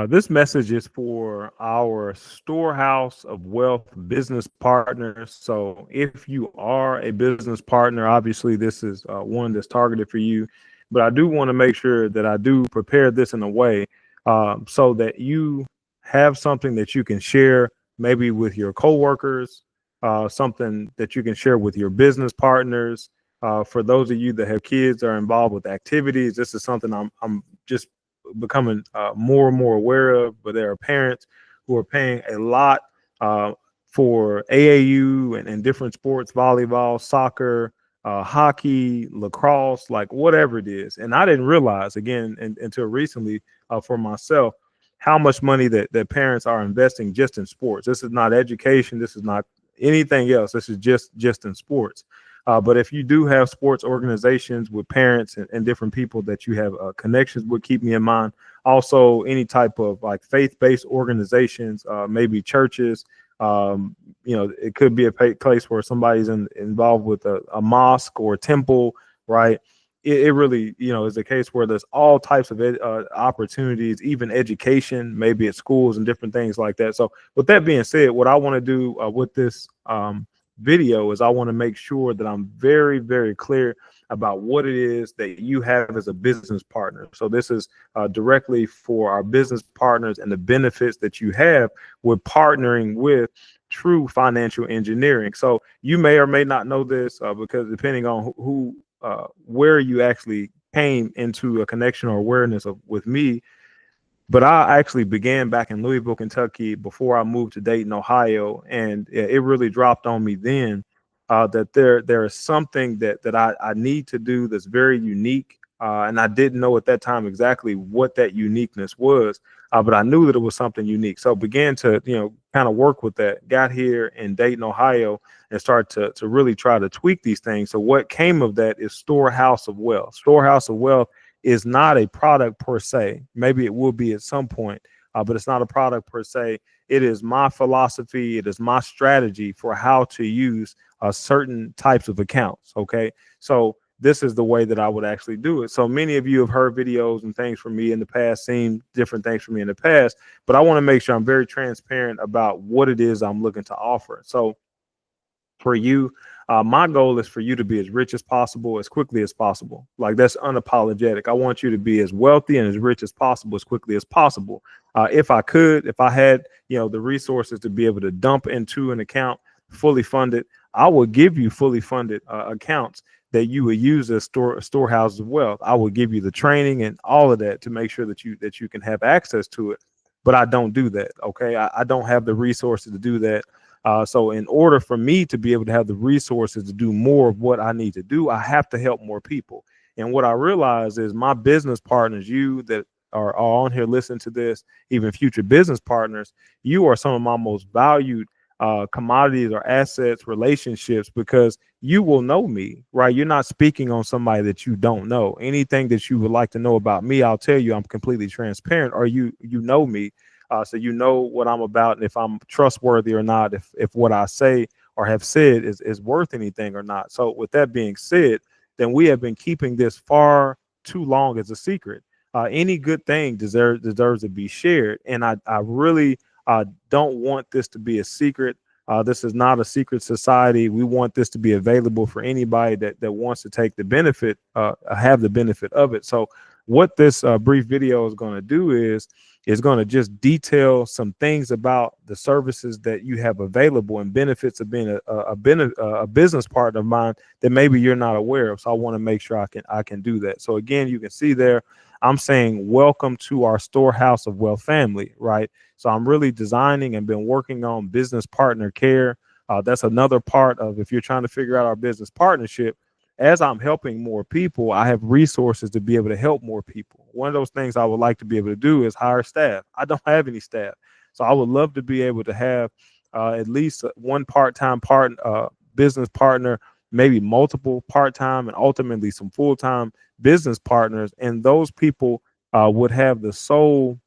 This message is for our Storehouse of Wealth business partners. So, if you are a business partner, obviously this is one that's targeted for you. But I do want to make sure that I do prepare this in a way so that you have something that you can share, maybe with your coworkers, something that you can share with your business partners. For those of you that have kids that are involved with activities, this is something I'm just becoming more and more aware of. But there are parents who are paying a lot uh, for AAU and different sports, volleyball, soccer, hockey, lacrosse, like whatever it is. And I didn't realize, again, until recently, for myself, how much money that parents are investing just in sports. This is not education. This is not anything else. This is just in sports. But if you do have sports organizations with parents and different people that you have connections with, keep me in mind. Also, any type of like faith-based organizations, maybe churches. It could be a place where somebody's involved with a mosque or a temple, right? It really, is a case where there's all types of opportunities, even education, maybe at schools and different things like that. So, with that being said, what I want to do with this video is I want to make sure that I'm very, very clear about what it is that you have as a business partner. So this is directly for our business partners and the benefits that you have with partnering with true financial engineering. So you may or may not know this because depending on where you actually came into a connection or awareness with me, but I actually began back in Louisville, Kentucky before I moved to Dayton, Ohio, and it really dropped on me then that there is something that I need to do that's very unique, and I didn't know at that time exactly what that uniqueness was, but I knew that it was something unique. So began to kind of work with that. Got here in Dayton, Ohio, and started to really try to tweak these things. So what came of that is Storehouse of Wealth. Storehouse of Wealth is not a product per se. Maybe it will be at some point, but it's not a product per se. It is my philosophy. It is my strategy for how to use certain types of accounts. Okay. So this is the way that I would actually do it. So many of you have heard videos and things from me in the past, seen different things from me in the past, but I want to make sure I'm very transparent about what it is I'm looking to offer. So for you, my goal is for you to be as rich as possible, as quickly as possible. Like that's unapologetic. I want you to be as wealthy and as rich as possible, as quickly as possible. If I could, if I had, the resources to be able to dump into an account fully funded, I would give you fully funded accounts that you would use as storehouses of wealth. I will give you the training and all of that to make sure that you can have access to it. But I don't do that. Okay, I don't have the resources to do that. So in order for me to be able to have the resources to do more of what I need to do, I have to help more people. And what I realize is my business partners, you that are on here listening to this, even future business partners, you are some of my most valued commodities or assets, relationships, because you will know me, right? You're not speaking on somebody that you don't know. Anything that you would like to know about me, I'll tell you. I'm completely transparent, or you know me. So you know what I'm about and if I'm trustworthy or not, if what I say or have said is worth anything or not. So with that being said, then we have been keeping this far too long as a secret. Any good thing deserves to be shared. And I really don't want this to be a secret. This is not a secret society. We want this to be available for anybody that wants to take the benefit, have the benefit of it. So what this brief video is going to do is going to just detail some things about the services that you have available and benefits of being a business partner of mine that maybe you're not aware of. So I want to make sure I can do that. So again, you can see there, I'm saying welcome to our Storehouse of Wealth family, right? So I'm really designing and been working on business partner care. That's another part of if you're trying to figure out our business partnership. As I'm helping more people, I have resources to be able to help more people. One of those things I would like to be able to do is hire staff. I don't have any staff. So I would love to be able to have at least one part-time business partner, maybe multiple part-time and ultimately some full-time business partners. And those people would have the sole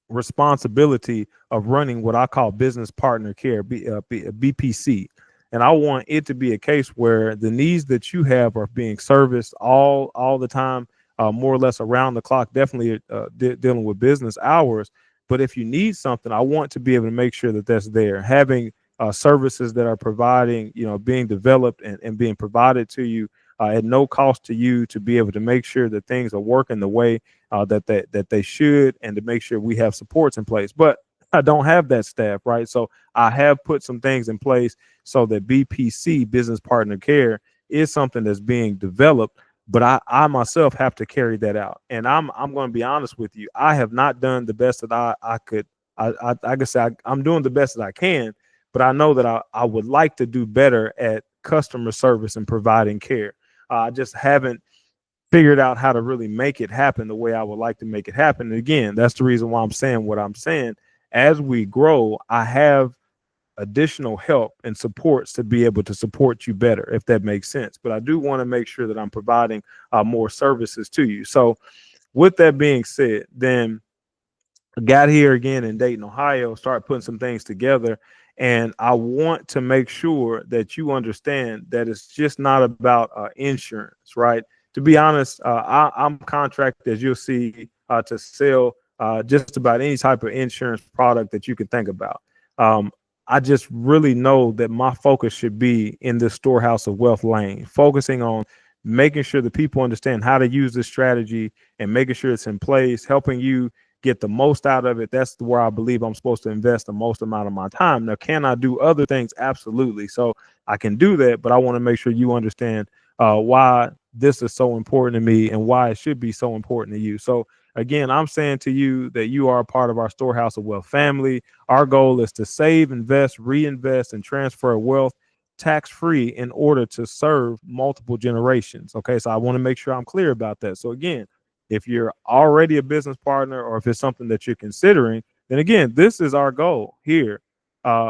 responsibility of running what I call business partner care, BPC. And I want it to be a case where the needs that you have are being serviced all the time. more or less around the clock, definitely dealing with business hours. But if you need something, I want to be able to make sure that that's there. Having services that are providing, being developed and being provided to you at no cost to you, to be able to make sure that things are working the way that they should, and to make sure we have supports in place. But I don't have that staff, right? So I have put some things in place so that BPC, Business Partner Care, is something that's being developed. But I myself have to carry that out. And I'm going to be honest with you. I have not done the best that I could. I guess I'm doing the best that I can, but I know that I would like to do better at customer service and providing care. I just haven't figured out how to really make it happen the way I would like to make it happen. And again, that's the reason why I'm saying what I'm saying. As we grow, I have additional help and supports to be able to support you better, if that makes sense. But I do want to make sure that I'm providing more services to you. So, with that being said, then got here again in Dayton, Ohio, start putting some things together. And I want to make sure that you understand that it's just not about insurance, right? To be honest, I'm contracted, as you'll see, to sell just about any type of insurance product that you can think about. Um, I just really know that my focus should be in this storehouse of wealth lane, focusing on making sure that people understand how to use this strategy and making sure it's in place, helping you get the most out of it. That's where I believe I'm supposed to invest the most amount of my time. Now, can I do other things? Absolutely. So I can do that, but I want to make sure you understand why this is so important to me and why it should be so important to you. So again, I'm saying to you that you are a part of our Storehouse of Wealth family. Our goal is to save, invest, reinvest, and transfer wealth tax free in order to serve multiple generations. Okay, so I want to make sure I'm clear about that. So again, if you're already a business partner, or if it's something that you're considering, then again, this is our goal here.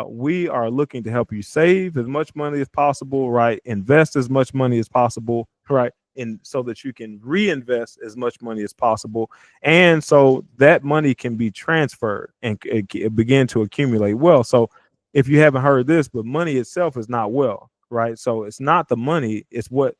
We are looking to help you save as much money as possible, right? Invest as much money as possible, right? And so that you can reinvest as much money as possible. And so that money can be transferred and begin to accumulate wealth. So if you haven't heard this, but money itself is not wealth, right? So it's not the money, it's what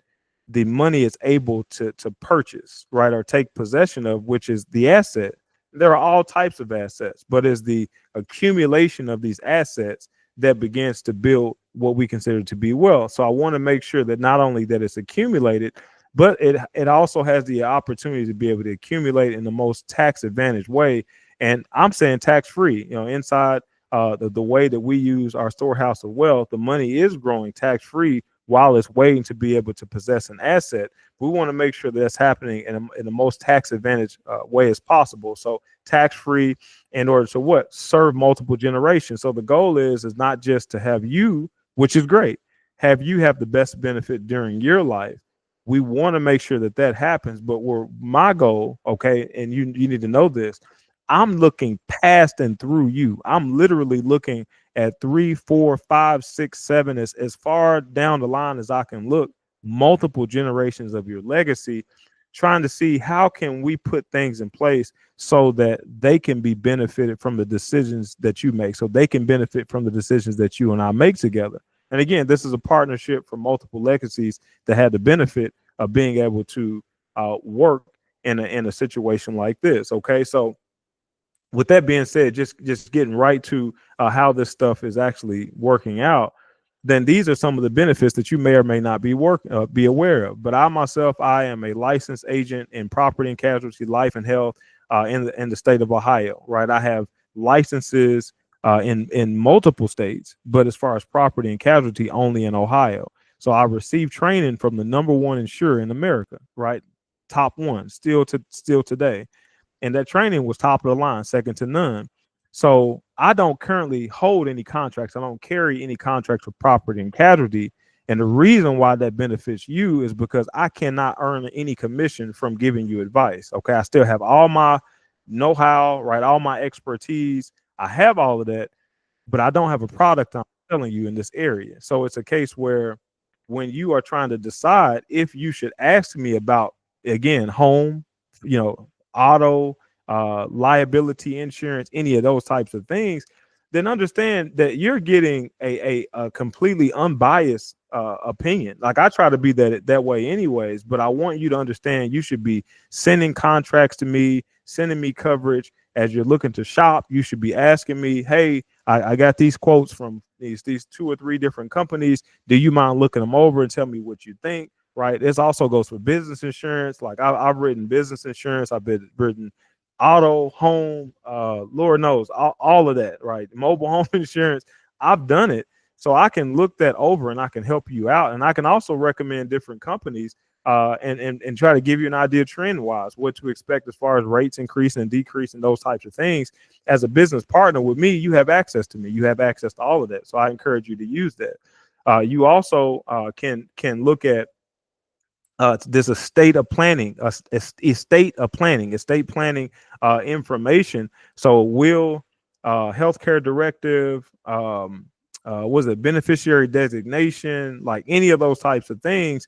the money is able to purchase, right, or take possession of, which is the asset. There are all types of assets, but it's the accumulation of these assets that begins to build what we consider to be wealth. So I want to make sure that not only that it's accumulated, but it also has the opportunity to be able to accumulate in the most tax advantage way. And I'm saying tax free. Inside the way that we use our storehouse of wealth, the money is growing tax free while it's waiting to be able to possess an asset. We want to make sure that's happening in the most tax advantage way as possible. So tax free in order to what? Serve multiple generations. So the goal is not just to have you, which is great, have you have the best benefit during your life. We want to make sure that that happens. But my goal, okay, and you need to know this, I'm looking past and through you. I'm literally looking at 3, 4, 5, 6, 7, as far down the line as I can look, multiple generations of your legacy, trying to see how can we put things in place so that they can be benefited from the decisions that you make, so they can benefit from the decisions that you and I make together. And again, this is a partnership for multiple legacies that had the benefit of being able to work in a situation like this. Okay, so with that being said, just getting right to how this stuff is actually working out, then these are some of the benefits that you may or may not be aware of. But I myself, I am a licensed agent in property and casualty, life and health in the state of Ohio. Right, I have licenses in multiple states, but as far as property and casualty, only in Ohio. So I received training from the number one insurer in America. Right, top one, still today. And that training was top of the line, second to none. So I don't currently hold any contracts. I don't carry any contracts with property and casualty. And the reason why that benefits you is because I cannot earn any commission from giving you advice. Okay, I still have all my know-how, right? All my expertise. I have all of that, but I don't have a product I'm selling you in this area. So it's a case where when you are trying to decide if you should ask me about, again, home, auto, liability insurance, any of those types of things, then understand that you're getting a completely unbiased opinion. Like I try to be that way anyways, but I want you to understand you should be sending contracts to me, sending me coverage as you're looking to shop. You should be asking me, hey, I got these quotes from these 2 or 3 different companies. Do you mind looking them over and tell me what you think? Right. This also goes for business insurance. Like I've written business insurance. I've been written auto, home, Lord knows, all of that, right? Mobile home insurance. I've done it. So I can look that over and I can help you out. And I can also recommend different companies and try to give you an idea trend wise what to expect as far as rates increasing and decreasing, those types of things. As a business partner with me, you have access to me. You have access to all of that. So I encourage you to use that. You also can look at there's a state of planning, estate planning information. So will healthcare directive, was it beneficiary designation, like any of those types of things,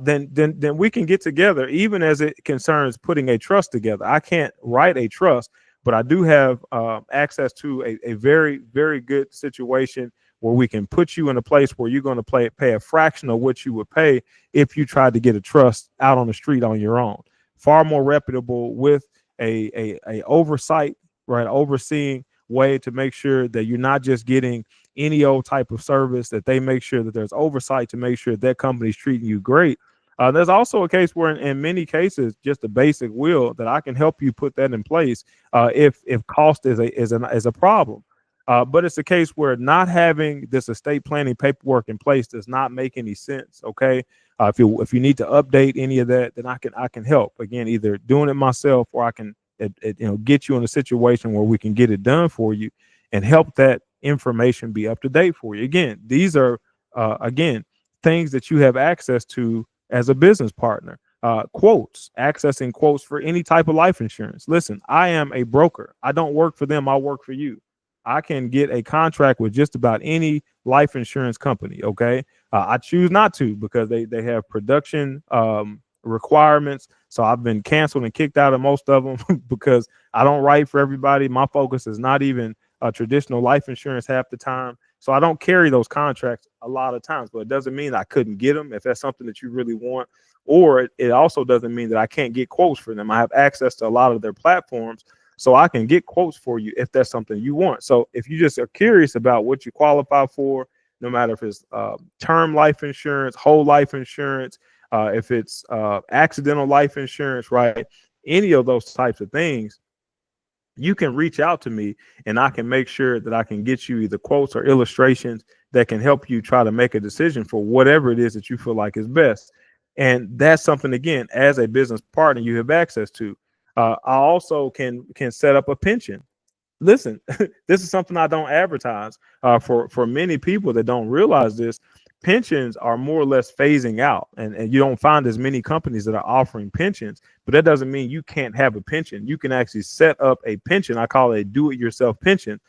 then we can get together, even as it concerns putting a trust together. I can't write a trust, but I do have access to a very, very good situation where we can put you in a place where you're going to pay a fraction of what you would pay if you tried to get a trust out on the street on your own. Far more reputable, with a oversight, right? Overseeing way to make sure that you're not just getting any old type of service, that they make sure that there's oversight to make sure that company's treating you great. There's also a case where in many cases, just a basic will that I can help you put that in place if cost is a problem. But it's a case where not having this estate planning paperwork in place does not make any sense. Okay, if you need to update any of that, then I can help. Again, either doing it myself or I can get you in a situation where we can get it done for you and help that information be up to date for you. Again, these are again things that you have access to as a business partner. Quotes, accessing quotes for any type of life insurance. Listen, I am a broker. I don't work for them. I work for you. I can get a contract with just about any life insurance company. Okay. I choose not to because they have production requirements. So I've been canceled and kicked out of most of them because I don't write for everybody. My focus is not even traditional life insurance half the time. So I don't carry those contracts a lot of times, but it doesn't mean I couldn't get them if that's something that you really want. Or it also doesn't mean that I can't get quotes for them. I have access to a lot of their platforms, so I can get quotes for you if that's something you want. So if you just are curious about what you qualify for, no matter if it's term life insurance, whole life insurance, if it's accidental life insurance, right? Any of those types of things, you can reach out to me and I can make sure that I can get you either quotes or illustrations that can help you try to make a decision for whatever it is that you feel like is best. And that's something, again, as a business partner, you have access to. I also can set up a pension. Listen, this is something I don't advertise. For many people that don't realize this, pensions are more or less phasing out, and you don't find as many companies that are offering pensions. But that doesn't mean you can't have a pension. You can actually set up a pension. I call it a do-it-yourself pension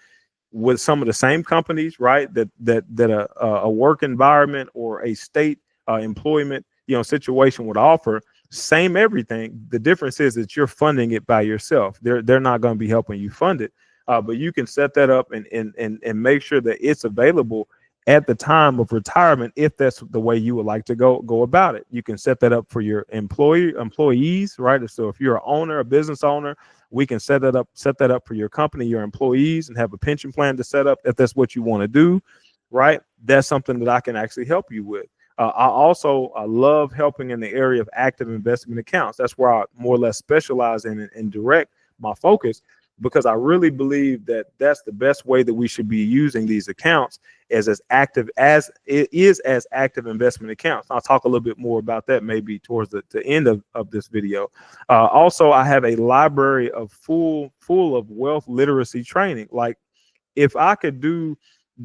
with some of the same companies, right? That a work environment or a state employment situation would offer. Same everything. The difference is that you're funding it by yourself. They're not going to be helping you fund it. But you can set that up and make sure that it's available at the time of retirement if that's the way you would like to go about it. You can set that up for your employees, right? So if you're an owner, a business owner, we can set that up for your company, your employees, and have a pension plan to set up if that's what you want to do, right? That's something that I can actually help you with. I also love helping in the area of active investment accounts. That's where I more or less specialize in and direct my focus, because I really believe that that's the best way that we should be using these accounts as active as it is as active investment accounts. I'll talk a little bit more about that maybe towards the end of this video. Also, I have a library of full of wealth literacy training. Like if I could do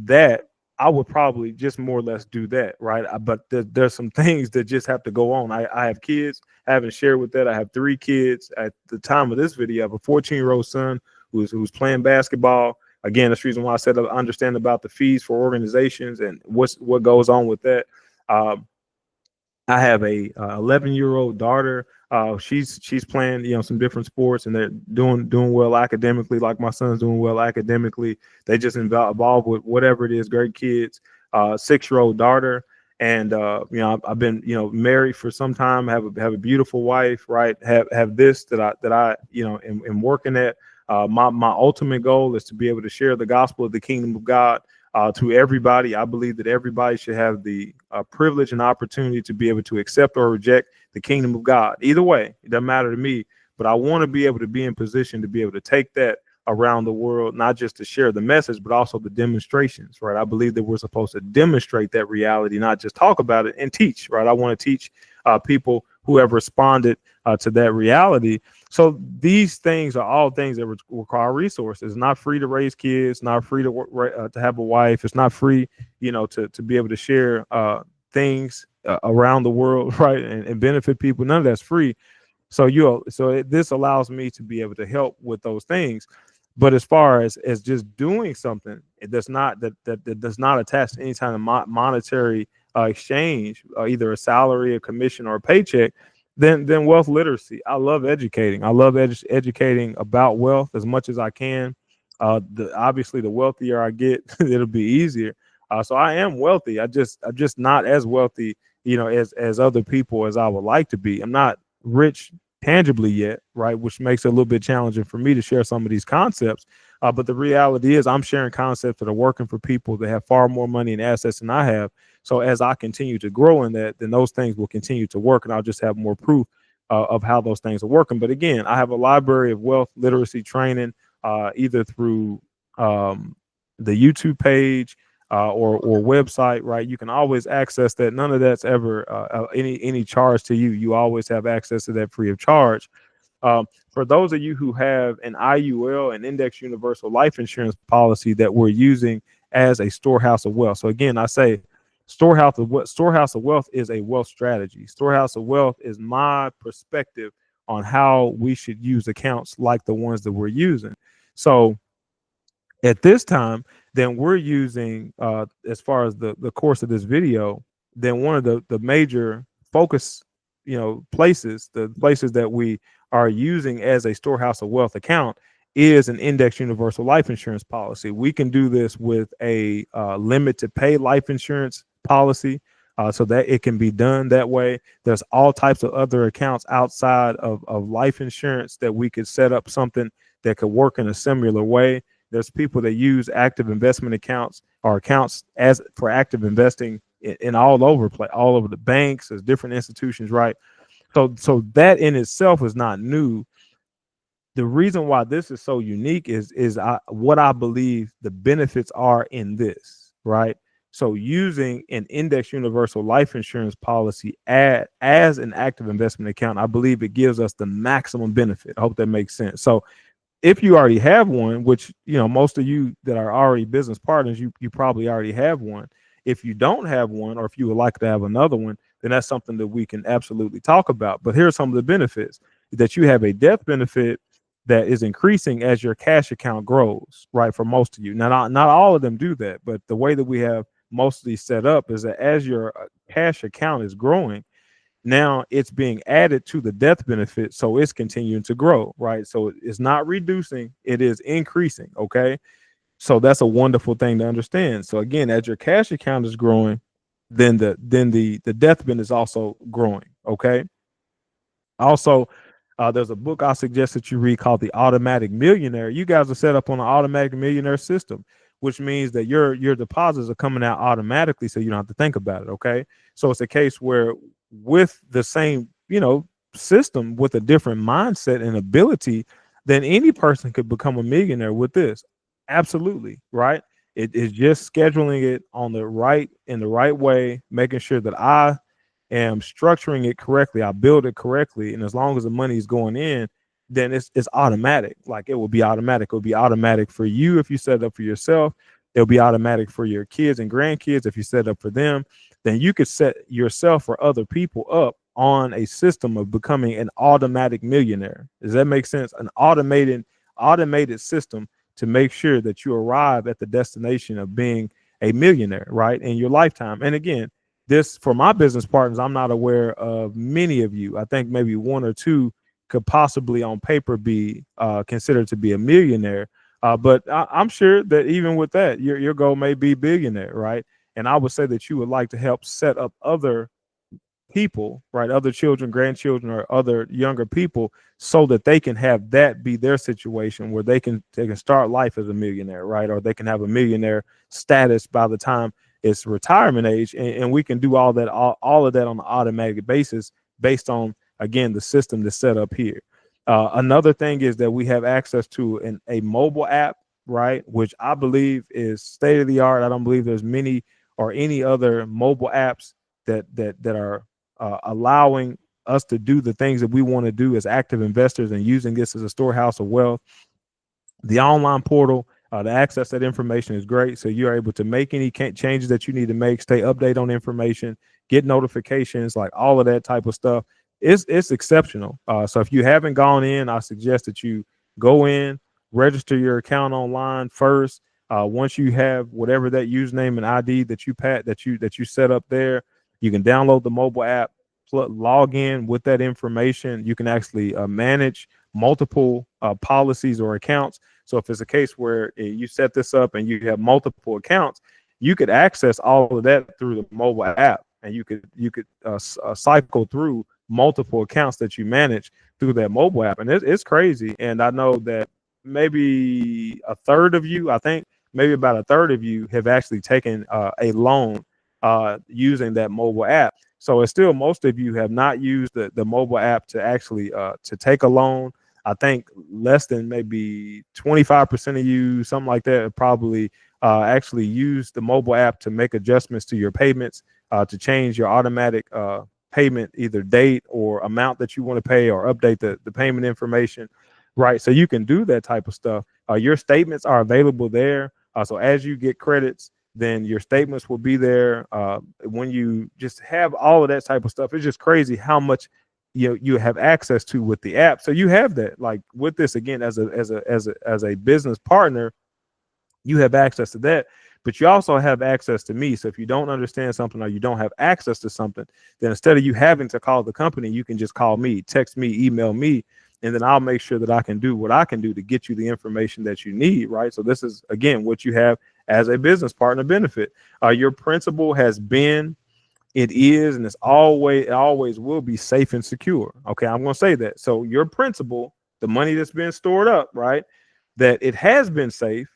that, I would probably just more or less do that, right? But there's some things that just have to go on. I have kids. I haven't shared with that. I have 3 kids at the time of this video. I have a 14-year-old son who's playing basketball. Again, that's the reason why I said I understand about the fees for organizations and what goes on with that. I have a 11-year-old daughter She's playing, some different sports, and they're doing well academically. Like my son's doing well academically. They just involved with whatever it is. Great kids. 6-year-old daughter, and I've been married for some time. Have a beautiful wife. Right. Have this that I am working at. My ultimate goal is to be able to share the gospel of the kingdom of God to everybody. I believe that everybody should have the privilege and opportunity to be able to accept or reject the kingdom of God. Either way, it doesn't matter to me, but I want to be able to be in position to be able to take that around the world, not just to share the message, but also the demonstrations, right? I believe that we're supposed to demonstrate that reality, not just talk about it and teach, right? I want to teach people who have responded to that reality. So these things are all things that require resources. It's not free to raise kids, not free to have a wife. It's not free, to be able to share things around the world, right, and benefit people. None of that's free. This allows me to be able to help with those things. But as far as just doing something that's not that does not attach to any kind of monetary exchange, either a salary, a commission, or a paycheck, then wealth literacy. I love educating. I love educating about wealth as much as I can. Obviously, the wealthier I get, it'll be easier. So I am wealthy. I'm just not as wealthy, as other people as I would like to be. I'm not rich tangibly yet, right? Which makes it a little bit challenging for me to share some of these concepts. But the reality is I'm sharing concepts that are working for people that have far more money and assets than I have. So as I continue to grow in that, then those things will continue to work, and I'll just have more proof of how those things are working. But again, I have a library of wealth literacy training, either through the YouTube page, or website, right? You can always access that. None of that's ever any charge to you. You always have access to that free of charge. For those of you who have an IUL, an Index Universal Life Insurance policy that we're using as a storehouse of wealth. So again, I say Storehouse of Wealth is a wealth strategy. Storehouse of Wealth is my perspective on how we should use accounts like the ones that we're using. So at this time, then we're using, as far as the course of this video, then one of the major focus, places, the places that we are using as a storehouse of wealth account is an Index Universal Life Insurance policy. We can do this with a limit to pay life insurance policy, so that it can be done that way. There's all types of other accounts outside of life insurance that we could set up something that could work in a similar way. There's people that use active investment accounts or accounts as for active investing in all over the banks, as different institutions, right? So that in itself is not new. The reason why this is so unique is what I believe the benefits are in this, right? So using an Index Universal Life Insurance policy as an active investment account, I believe it gives us the maximum benefit. I hope that makes sense. So if you already have one, which most of you that are already business partners, you probably already have one. If you don't have one, or if you would like to have another one, then that's something that we can absolutely talk about. But here's some of the benefits: that you have a death benefit that is increasing as your cash account grows, right? For most of you. Now, not all of them do that, but the way that we have most of these set up is that as your cash account is growing, now it's being added to the death benefit, so it's continuing to grow, right? So it's not reducing, it is increasing. Okay, so that's a wonderful thing to understand. So again, as your cash account is growing, then the death benefit is also growing. Okay. Also, there's a book I suggest that you read called The Automatic Millionaire. You guys are set up on an automatic millionaire system, which means that your deposits are coming out automatically, so you don't have to think about it. Okay, so it's a case where with the same system, with a different mindset and ability, then any person could become a millionaire with this. Absolutely, right? It is just scheduling it in the right way, making sure that I am structuring it correctly, I build it correctly, and as long as the money is going in, then it's automatic. Like, it will be automatic. It will be automatic for you if you set it up for yourself. It'll be automatic for your kids and grandkids if you set it up for them. Then you could set yourself or other people up on a system of becoming an automatic millionaire. Does that make sense? An automated system to make sure that you arrive at the destination of being a millionaire, right, in your lifetime. And again, this for my business partners, I'm not aware of many of you. I think maybe one or two could possibly on paper be considered to be a millionaire. But I'm sure that even with that, your goal may be billionaire, right? And I would say that you would like to help set up other people, right? Other children, grandchildren, or other younger people, so that they can have that be their situation where they can start life as a millionaire, right? Or they can have a millionaire status by the time it's retirement age, and we can do all of that on an automatic basis based on again the system that's set up here. Another thing is that we have access to a mobile app, right? Which I believe is state of the art. I don't believe there's many or any other mobile apps that are allowing us to do the things that we want to do as active investors and using this as a storehouse of wealth. The online portal, the access that information is great. So you're able to make any changes that you need to make, stay updated on information, get notifications, like all of that type of stuff. It's exceptional. So if you haven't gone in, I suggest that you go in, register your account online first. Once you have whatever that username and ID that you set up there, you can download the mobile app, log in with that information. You can actually manage multiple policies or accounts. So if it's a case where you set this up and you have multiple accounts, you could access all of that through the mobile app, and you could cycle through multiple accounts that you manage through that mobile app, and it's crazy. And I know that maybe a third of you, I think maybe about a third of you have actually taken a loan using that mobile app. So it's still most of you have not used the mobile app to actually to take a loan. I think less than maybe 25% of you, something like that, probably actually use the mobile app to make adjustments to your payments, to change your automatic payment, either date or amount that you want to pay, or update the payment information, right? So you can do that type of stuff. Your statements are available there. So as you get credits, then your statements will be there. When you just have all of that type of stuff, it's just crazy how much you have access to with the app. So you have that, like with this again, as a business partner, you have access to that, but you also have access to me. So if you don't understand something or you don't have access to something, then instead of you having to call the company, you can just call me, text me, email me, and then I'll make sure that I can do what I can do to get you the information that you need, right? So this is again what you have as a business partner benefit. Your principal has been, it is, and it always will be safe and secure. Okay, I'm going to say that. So your principal, the money that's been stored up, right, that it has been safe,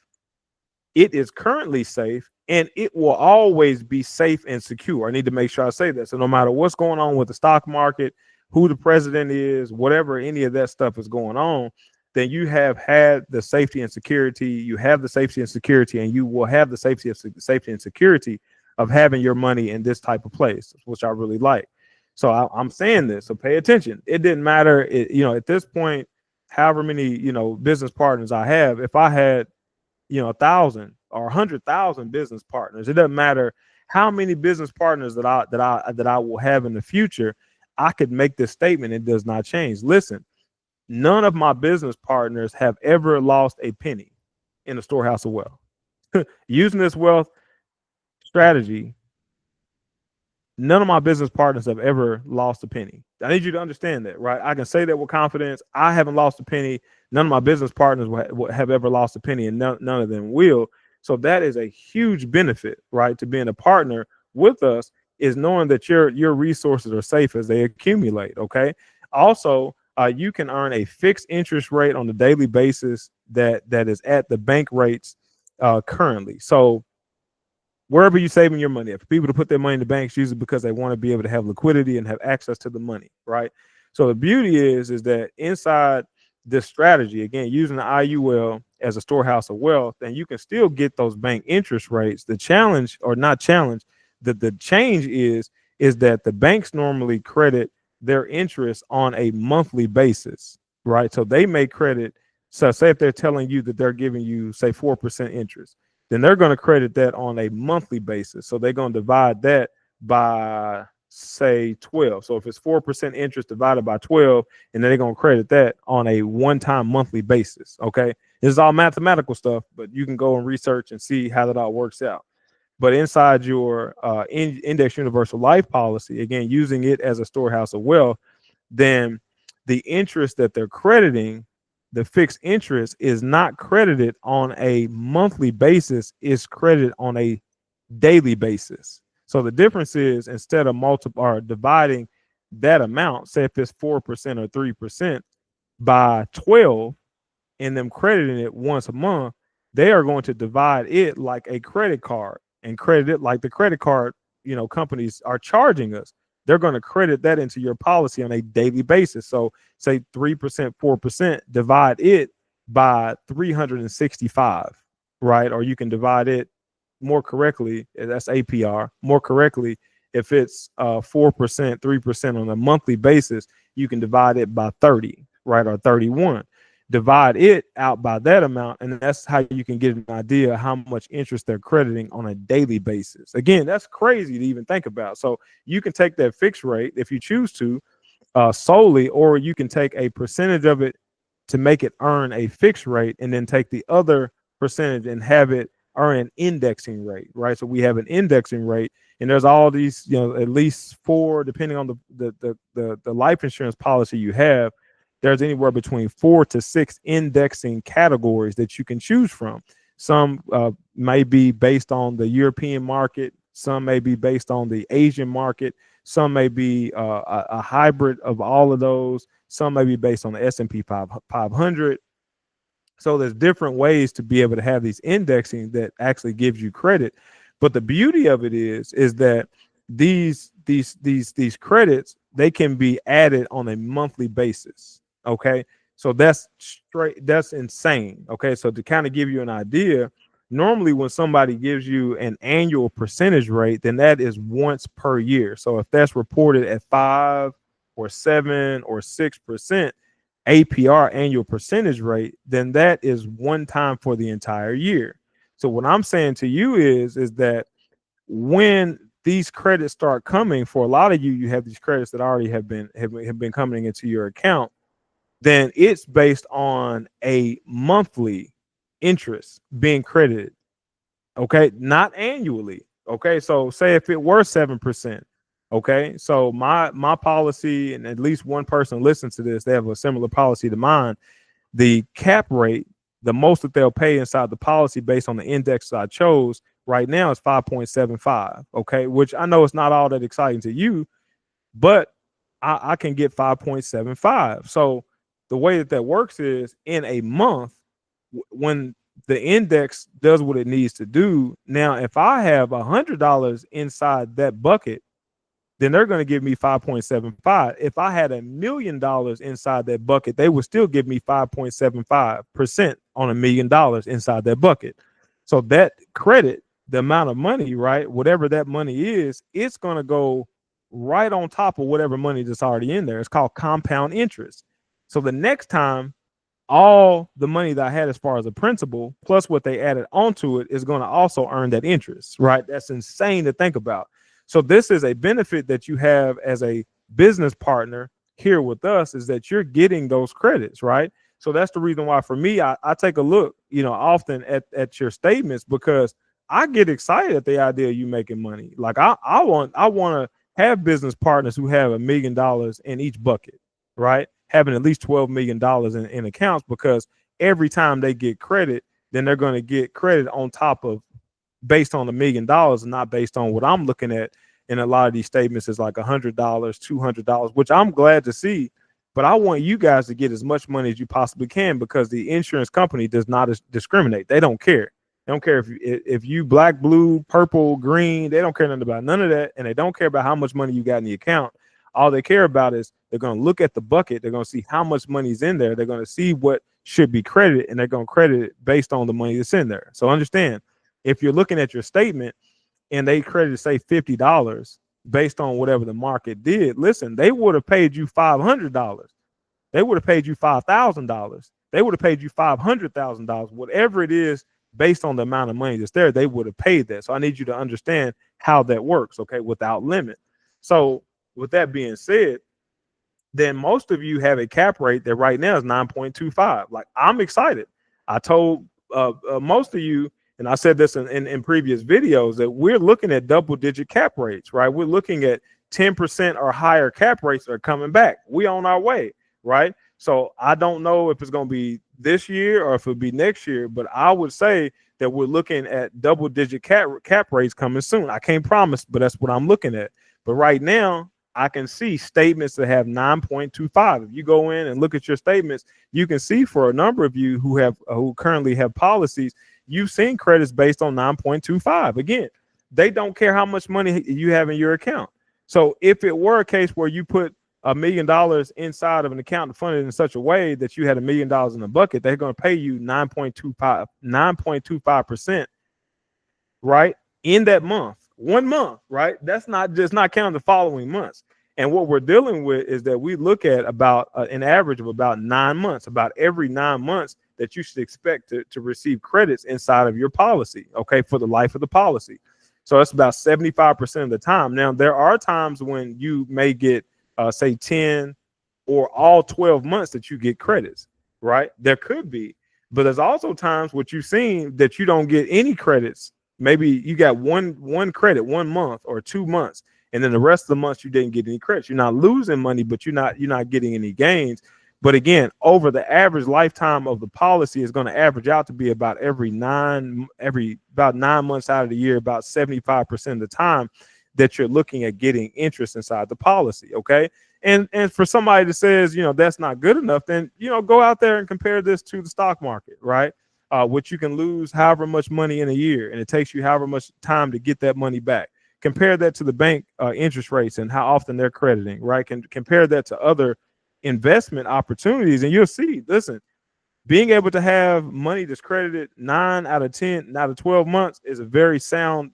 it is currently safe, and it will always be safe and secure. I need to make sure I say that. So no matter what's going on with the stock market, who the president is, whatever any of that stuff is going on, then you have had the safety and security. You have the safety and security, and you will have the safety and security of having your money in this type of place, which I really like. So I'm saying this, so pay attention. It didn't matter, at this point, however many, business partners I have, if I had, 1,000 or 100,000 business partners, it doesn't matter how many business partners that I will have in the future. I could make this statement. It does not change. Listen, none of my business partners have ever lost a penny in the storehouse of wealth. Using this wealth strategy, none of my business partners have ever lost a penny. I need you to understand that, right? I can say that with confidence. I haven't lost a penny. None of my business partners have ever lost a penny, and none of them will. So that is a huge benefit, right? To being a partner with us is knowing that your resources are safe as they accumulate. Okay. Also, you can earn a fixed interest rate on a daily basis that is at the bank rates currently. So wherever you're saving your money, for people to put their money in the banks, usually because they want to be able to have liquidity and have access to the money, right? So the beauty is that inside this strategy, again, using the IUL as a storehouse of wealth, then you can still get those bank interest rates. The challenge, or not challenge, the change is that the banks normally credit their interest on a monthly basis, right? So they may credit. So say if they're telling you that they're giving you, say, 4% interest, then they're going to credit that on a monthly basis. So they're going to divide that by, say, 12. So if it's 4% interest divided by 12, and then they're going to credit that on a one-time monthly basis. Okay. This is all mathematical stuff, but you can go and research and see how that all works out. But inside your index universal life policy, again, using it as a storehouse of wealth, then the interest that they're crediting, the fixed interest, is not credited on a monthly basis, is credited on a daily basis. So the difference is, instead of multiple or dividing that amount, say if it's 4% or 3%, by 12, and them crediting it once a month, they are going to divide it like a credit card and credit it like the credit card, companies are charging us. They're going to credit that into your policy on a daily basis. So say 3%, 4%, divide it by 365, right? Or you can divide it more correctly, that's APR, more correctly, if it's 4%, 3% on a monthly basis, you can divide it by 30, right? Or 31. Divide it out by that amount, and that's how you can get an idea how much interest they're crediting on a daily basis. Again, that's crazy to even think about. So you can take that fixed rate if you choose to, solely, or you can take a percentage of it to make it earn a fixed rate, and then take the other percentage and have it earn an indexing rate, right? So we have an indexing rate, and there's all these, at least four, depending on the life insurance policy you have. There's anywhere between 4 to 6 indexing categories that you can choose from. Some may be based on the European market. Some may be based on the Asian market. Some may be a hybrid of all of those. Some may be based on the S&P 500. So there's different ways to be able to have these indexing that actually gives you credit. But the beauty of it is that these credits, they can be added on a monthly basis. Okay. So that's insane. Okay. So to kind of give you an idea, normally when somebody gives you an annual percentage rate, then that is once per year. So if that's reported at 5 or 7 or 6% APR, annual percentage rate, then that is one time for the entire year. So what I'm saying to you is that when these credits start coming, for a lot of you have these credits that already have been coming into your account, then it's based on a monthly interest being credited. Okay, not annually. Okay, so say if it were 7%. Okay, so my policy, and at least one person listens to this, they have a similar policy to mine. The cap rate, the most that they'll pay inside the policy based on the index I chose right now is 5.75. Okay, which I know it's not all that exciting to you, but I can get 5.75. So the way that works is, in a month, when the index does what it needs to do, now if I have $100 inside that bucket, then they're going to give me 5.75. If I had $1 million inside that bucket, they would still give me 5.75% on $1 million inside that bucket. So that credit, the amount of money, right, whatever that money is, it's going to go right on top of whatever money that's already in there. It's called compound interest. So the next time, all the money that I had as far as the principal plus what they added onto it is going to also earn that interest, right? That's insane to think about. So this is a benefit that you have as a business partner here with us, is that you're getting those credits, right? So that's the reason why, for me, I take a look, often at your statements, because I get excited at the idea of you making money. Like I want to have business partners who have $1 million in each bucket, right? Having at least $12 million in accounts, because every time they get credit, then they're going to get credit on top of, based on $1 million, and not based on what I'm looking at in a lot of these statements is like $100, $200, which I'm glad to see. But I want you guys to get as much money as you possibly can, because the insurance company does not discriminate. They don't care. They don't care if you black, blue, purple, green. They don't care nothing about none of that, and they don't care about how much money you got in the account. All they care about is they're going to look at the bucket. They're going to see how much money's in there. They're going to see what should be credited, and they're going to credit it based on the money that's in there. So understand, if you're looking at your statement and they credited, say, $50 based on whatever the market did, listen, they would have paid you $500. They would have paid you $5,000. They would have paid you $500,000, whatever it is, based on the amount of money that's there. They would have paid that. So I need you to understand how that works, okay, without limit. So with that being said, then most of you have a cap rate that right now is 9.25. Like, I'm excited. I told most of you, and I said this in previous videos, that we're looking at double digit cap rates, right? We're looking at 10% or higher cap rates are coming back. We on our way, right? So I don't know if it's going to be this year or if it'll be next year, but I would say that we're looking at double digit cap rates coming soon. I can't promise, but that's what I'm looking at. But right now, I can see statements that have 9.25. If you go in and look at your statements, you can see for a number of you who currently have policies, you've seen credits based on 9.25. Again, they don't care how much money you have in your account. So if it were a case where you put $1 million inside of an account and fund it in such a way that you had $1 million in the bucket, they're going to pay you 9.25%, right? In that month, 1 month, right? That's not counting the following months. And what we're dealing with is that we look at about an average of about 9 months, about every 9 months that you should expect to receive credits inside of your policy, okay, for the life of the policy. So that's about 75% of the time. Now, there are times when you may get, say, 10 or all 12 months that you get credits, right? There could be, but there's also times what you've seen that you don't get any credits. Maybe you got one credit 1 month or 2 months, and then the rest of the months you didn't get any credits. You're not losing money, but you're not getting any gains. But again, over the average lifetime of the policy is going to average out to be about about 9 months out of the year, about 75% of the time that you're looking at getting interest inside the policy. Okay. And for somebody that says, that's not good enough, then, go out there and compare this to the stock market, right? Which you can lose however much money in a year, and it takes you however much time to get that money back. Compare that to the bank interest rates and how often they're crediting, right? Compare that to other investment opportunities, and you'll see, listen, being able to have money that's credited 9 out of 10 out of 12 months is a very sound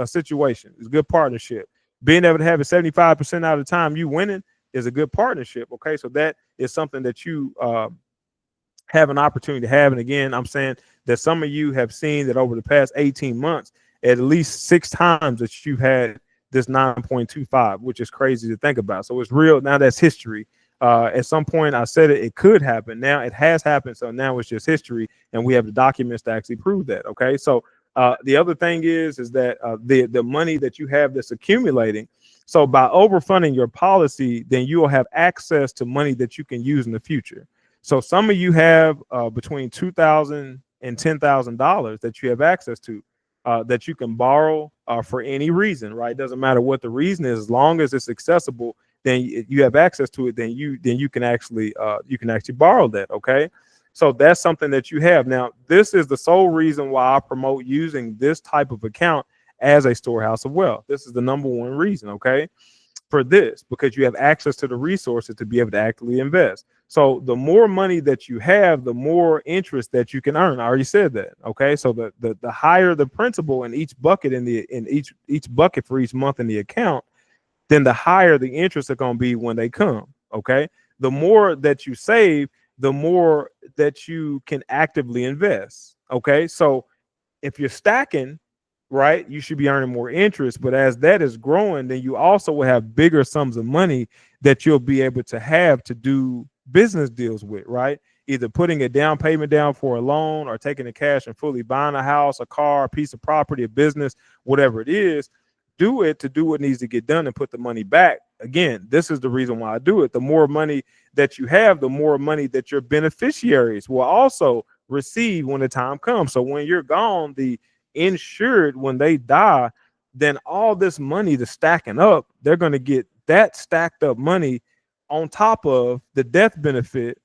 situation. It's a good partnership. Being able to have it 75% out of the time you winning is a good partnership. Okay, so that is something that you have an opportunity to have. And again, I'm saying that some of you have seen that over the past 18 months, at least 6 times that you've had this 9.25, which is crazy to think about. So it's real. Now that's history. At some point I said it could happen. Now it has happened. So now it's just history, and we have the documents to actually prove that. Okay. So the other thing is that the money that you have that's accumulating. So by overfunding your policy, then you will have access to money that you can use in the future. So some of you have between $2,000 and $10,000 that you have access to. That you can borrow for any reason, right? Doesn't matter what the reason is, as long as it's accessible, then you have access to it. Then you can actually borrow that. Okay, so that's something that you have. Now, this is the sole reason why I promote using this type of account as a storehouse of wealth. This is the number one reason. Okay, for this, because you have access to the resources to be able to actively invest. So the more money that you have, the more interest that you can earn. I already said that. Okay. So the higher the principal in each bucket in each bucket for each month in the account, then the higher the interest are going to be when they come. Okay. The more that you save, the more that you can actively invest. Okay. So if you're stacking, right, you should be earning more interest. But as that is growing, then you also will have bigger sums of money that you'll be able to have to do business deals with, right? Either putting a down payment down for a loan, or taking the cash and fully buying a house, a car, a piece of property, a business, whatever it is. Do it to do what needs to get done and put the money back. Again, this is the reason why I do it. The more money that you have, the more money that your beneficiaries will also receive when the time comes. So when you're gone, the insured, when they die, then all this money that's stacking up, they're going to get that stacked up money on top of the death benefit,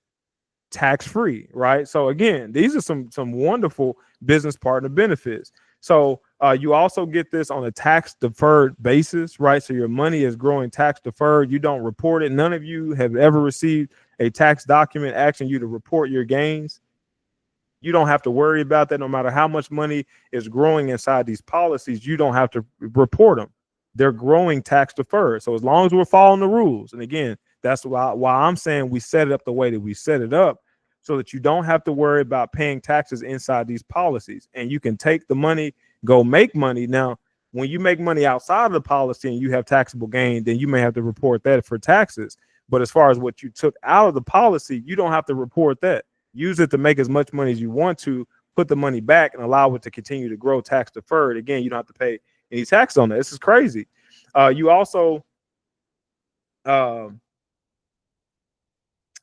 tax free, right? So again, these are some wonderful business partner benefits. So you also get this on a tax deferred basis, right? So your money is growing tax deferred. You don't report it. None of you have ever received a tax document asking you to report your gains. You don't have to worry about that. No matter how much money is growing inside these policies, you don't have to report them. They're growing tax deferred. So as long as we're following the rules, and again, that's why I'm saying we set it up the way that we set it up, so that you don't have to worry about paying taxes inside these policies, and you can take the money, go make money. Now, when you make money outside of the policy and you have taxable gain, then you may have to report that for taxes. But as far as what you took out of the policy, you don't have to report that. Use it to make as much money as you want to, put the money back and allow it to continue to grow tax deferred. Again, you don't have to pay any tax on that. This is crazy. You also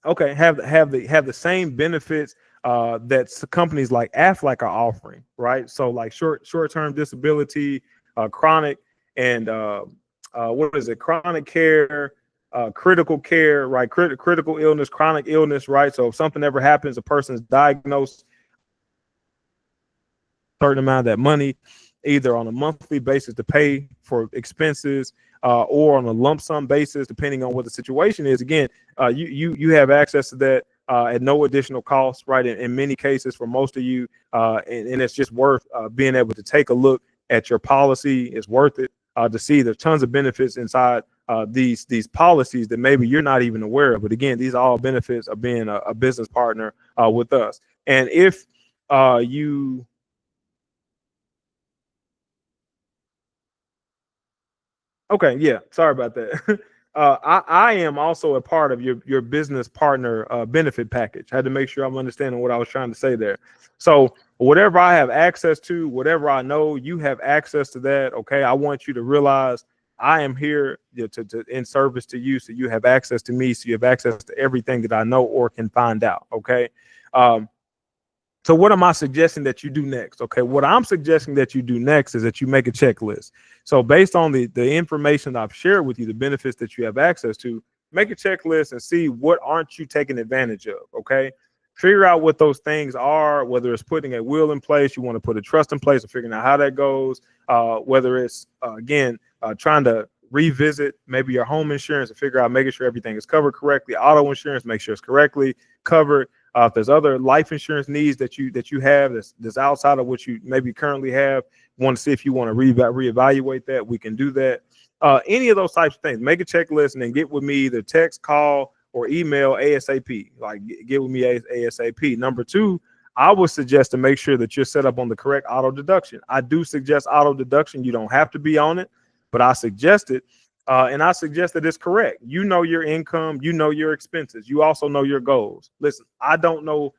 okay, have the same benefits that companies like Aflac are offering, right? So like short-term disability, chronic, and what is it? Chronic care, critical care, right? Critical illness, chronic illness, right? So if something ever happens, a person's diagnosed, certain amount of that money, either on a monthly basis to pay for expenses, or on a lump sum basis, depending on what the situation is. Again, you have access to that at no additional cost, right? In many cases, for most of you, and it's just worth being able to take a look at your policy. It's worth it to see there's tons of benefits inside these policies that maybe you're not even aware of. But again, these are all benefits of being a business partner with us. And if you Okay, yeah, sorry about that. I am also a part of your business partner benefit package. I had to make sure I'm understanding what I was trying to say there. So whatever I have access to, whatever I know, you have access to that. Okay, I want you to realize I am here to in service to you, so you have access to me, so you have access to everything that I know or can find out. Okay. Um, so what am I suggesting that you do next? Okay, what I'm suggesting that you do next is that you make a checklist. So based on the information I've shared with you, the benefits that you have access to, make a checklist and see what aren't you taking advantage of. Okay, figure out what those things are, whether it's putting a will in place, you want to put a trust in place, or figuring out how that goes, whether it's again trying to revisit maybe your home insurance and figure out making sure everything is covered correctly, auto insurance, make sure it's correctly covered. If there's other life insurance needs that you have that's outside of what you maybe currently have, want to see if you want to reevaluate that, we can do that. Any of those types of things, make a checklist and then get with me, either text, call, or email ASAP. Like get with me ASAP. Number two, I would suggest to make sure that you're set up on the correct auto deduction. I do suggest auto deduction. You don't have to be on it, but I suggest it. And I suggest that it's correct. You know your income, you know your expenses, you also know your goals. Listen, I don't know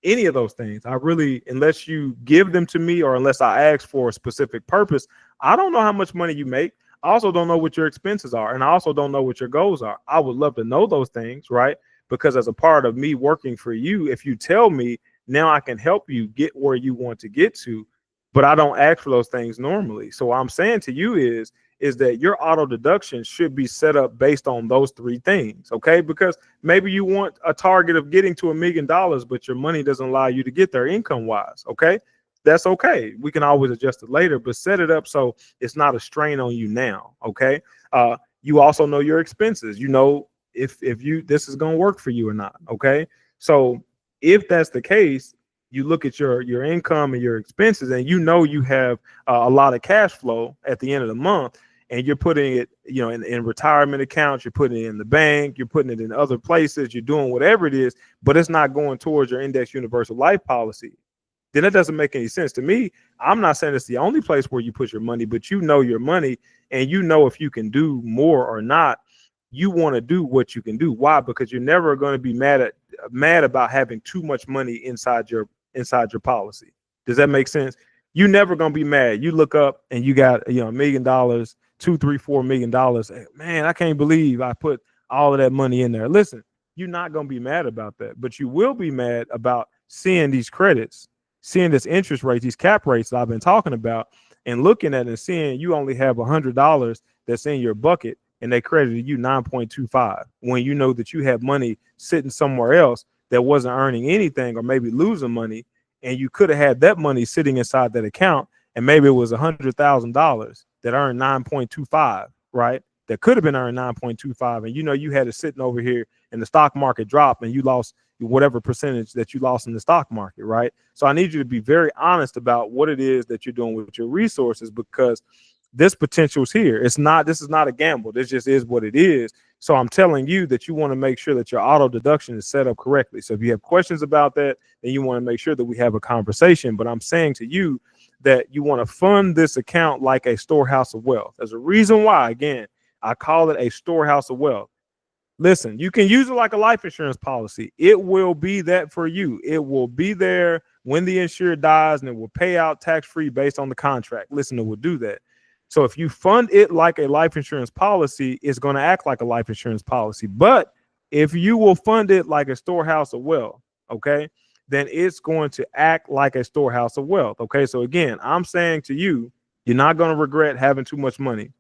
any of those things. I really, unless you give them to me or unless I ask for a specific purpose, I don't know how much money you make. I also don't know what your expenses are. And I also don't know what your goals are. I would love to know those things, right? Because as a part of me working for you, if you tell me, now I can help you get where you want to get to, but I don't ask for those things normally. So what I'm saying to you is that your auto deduction should be set up based on those three things. Okay, because maybe you want a target of getting to $1 million, but your money doesn't allow you to get there income wise. Okay, that's okay. We can always adjust it later, but set it up so it's not a strain on you now. Okay. You also know your expenses. You know if you this is going to work for you or not. Okay. So if that's the case, you look at your income and your expenses, and you know you have a lot of cash flow at the end of the month, and you're putting it, in retirement accounts, you're putting it in the bank, you're putting it in other places, you're doing whatever it is, but it's not going towards your index universal life policy, then it doesn't make any sense to me. I'm not saying it's the only place where you put your money, but you know your money, and you know if you can do more or not. You want to do what you can do. Why? Because you're never going to be mad about having too much money inside your policy. Does that make sense? You're never going to be mad. You look up and you got $1 million, $2, $3, $4 million. Man, I can't believe I put all of that money in there. Listen, you're not going to be mad about that, but you will be mad about seeing these credits, seeing this interest rate, these cap rates that I've been talking about, and looking at it and seeing you only have $100 that's in your bucket, and they credited you 9.25 when you know that you have money sitting somewhere else that wasn't earning anything or maybe losing money, and you could have had that money sitting inside that account, and maybe it was $100,000 that earned 9.25, right? That could have been earned 9.25, and you had it sitting over here, and the stock market dropped, and you lost whatever percentage that you lost in the stock market, right? So I need you to be very honest about what it is that you're doing with your resources, because this potential is here. This is not a gamble. This just is what it is. So I'm telling you that you want to make sure that your auto deduction is set up correctly. So if you have questions about that, then you want to make sure that we have a conversation. But I'm saying to you that you want to fund this account like a storehouse of wealth. There's a reason why, again, I call it a storehouse of wealth. Listen, you can use it like a life insurance policy. It will be that for you. It will be there when the insured dies, and it will pay out tax-free based on the contract. Listen, it will do that. So if you fund it like a life insurance policy, it's going to act like a life insurance policy. But if you will fund it like a storehouse of wealth, okay, then it's going to act like a storehouse of wealth. Okay. So again, I'm saying to you, you're not going to regret having too much money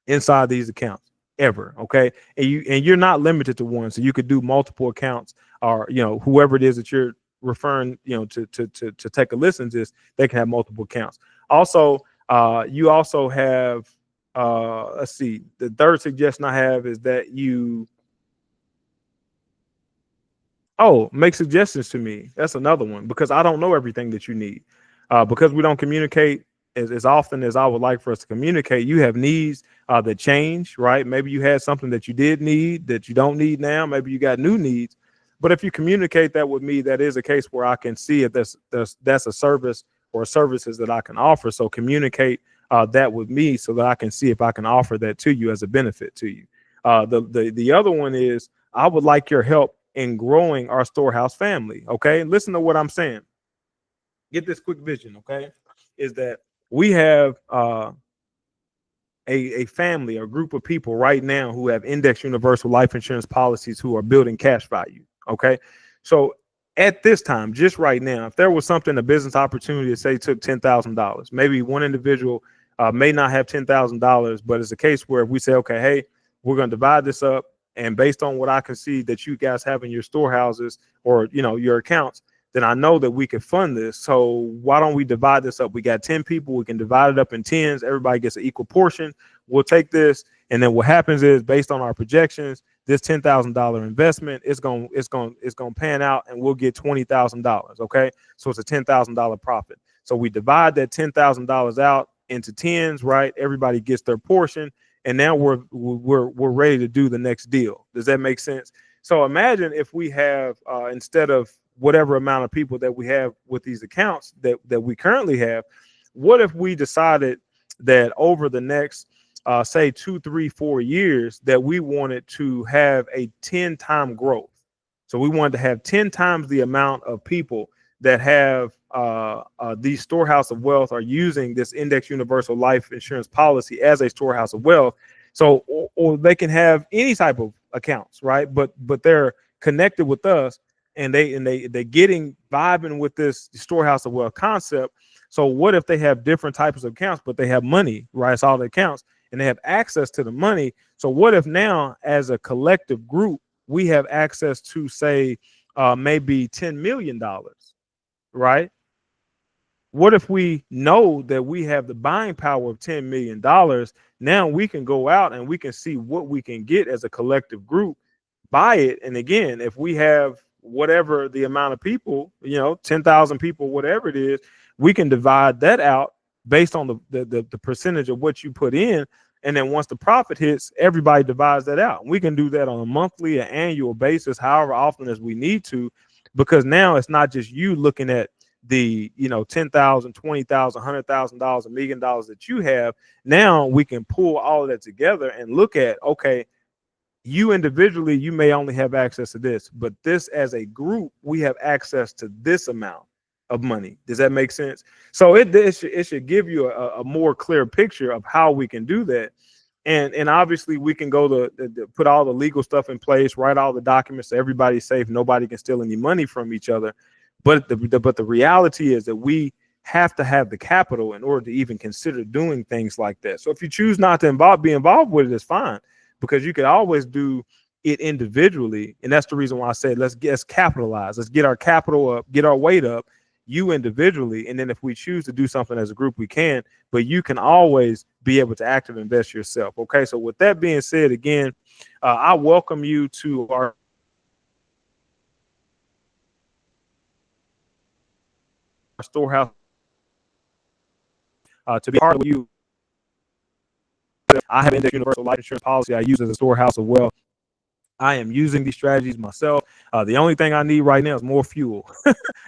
inside these accounts ever. Okay. And you're not limited to one. So you could do multiple accounts, or whoever it is that you're referring, to take a listen to this, they can have multiple accounts. Also, you also have, let's see, the third suggestion I have is that you make suggestions to me. That's another one, because I don't know everything that you need. Because we don't communicate as often as I would like for us to communicate. You have needs that change, right? Maybe you had something that you did need that you don't need now. Maybe you got new needs. But if you communicate that with me, that is a case where I can see if that's a service or services that I can offer. So communicate that with me so that I can see if I can offer that to you as a benefit to you. The other one is, I would like your help in growing our storehouse family. Okay. Listen to what I'm saying. Get this quick vision. Okay. Is that we have a family, a group of people right now who have index universal life insurance policies who are building cash value. Okay. So at this time, just right now, if there was something, a business opportunity that say took $10,000, maybe one individual may not have $10,000, but it's a case where if we say, okay, hey, we're going to divide this up, and based on what I can see that you guys have in your storehouses or your accounts, then I know that we can fund this. So why don't we divide this up? We got 10 people. We can divide it up in tens. Everybody gets an equal portion. We'll take this. And then what happens is, based on our projections, this $10,000 investment is going to pan out, and we'll get $20,000. Okay. So it's a $10,000 profit. So we divide that $10,000 out into tens, right? Everybody gets their portion. And now we're ready to do the next deal. Does that make sense? So imagine if we have, instead of whatever amount of people that we have with these accounts that we currently have, what if we decided that over the next, say 2, 3, 4 years, that we wanted to have a 10-time growth. So we wanted to have 10 times the amount of people that have these storehouse of wealth are using this index universal life insurance policy as a storehouse of wealth. So, or they can have any type of accounts, right? But they're connected with us, and they're getting vibing with this storehouse of wealth concept. So what if they have different types of accounts, but they have money, right? It's all the accounts, and they have access to the money. So what if now, as a collective group, we have access to, say, maybe $10 million, right? What if we know that we have the buying power of $10 million? Now we can go out and we can see what we can get as a collective group, buy it. And again, if we have whatever the amount of people, 10,000 people, whatever it is, we can divide that out based on the percentage of what you put in. And then once the profit hits, everybody divides that out. We can do that on a monthly, an annual basis, however often as we need to, because now it's not just you looking at the $10,000, $20,000, $100,000, $1 million that you have. Now we can pull all of that together and look at, okay, you individually, you may only have access to this, but this as a group, we have access to this amount of money. Does that make sense? So it should give you a more clear picture of how we can do that. And obviously we can go to put all the legal stuff in place, write all the documents so everybody's safe, nobody can steal any money from each other. But the reality is that we have to have the capital in order to even consider doing things like that. So if you choose not to be involved with it, it's fine, because you can always do it individually. And that's the reason why I said let's capitalize. Let's get our capital up, get our weight up, you individually. And then if we choose to do something as a group, we can. But you can always be able to actively invest yourself. Okay. So with that being said, again, I welcome you to our storehouse to be part of you. I have index universal life insurance policy I use as a storehouse of wealth. I am using these strategies myself. The only thing I need right now is more fuel.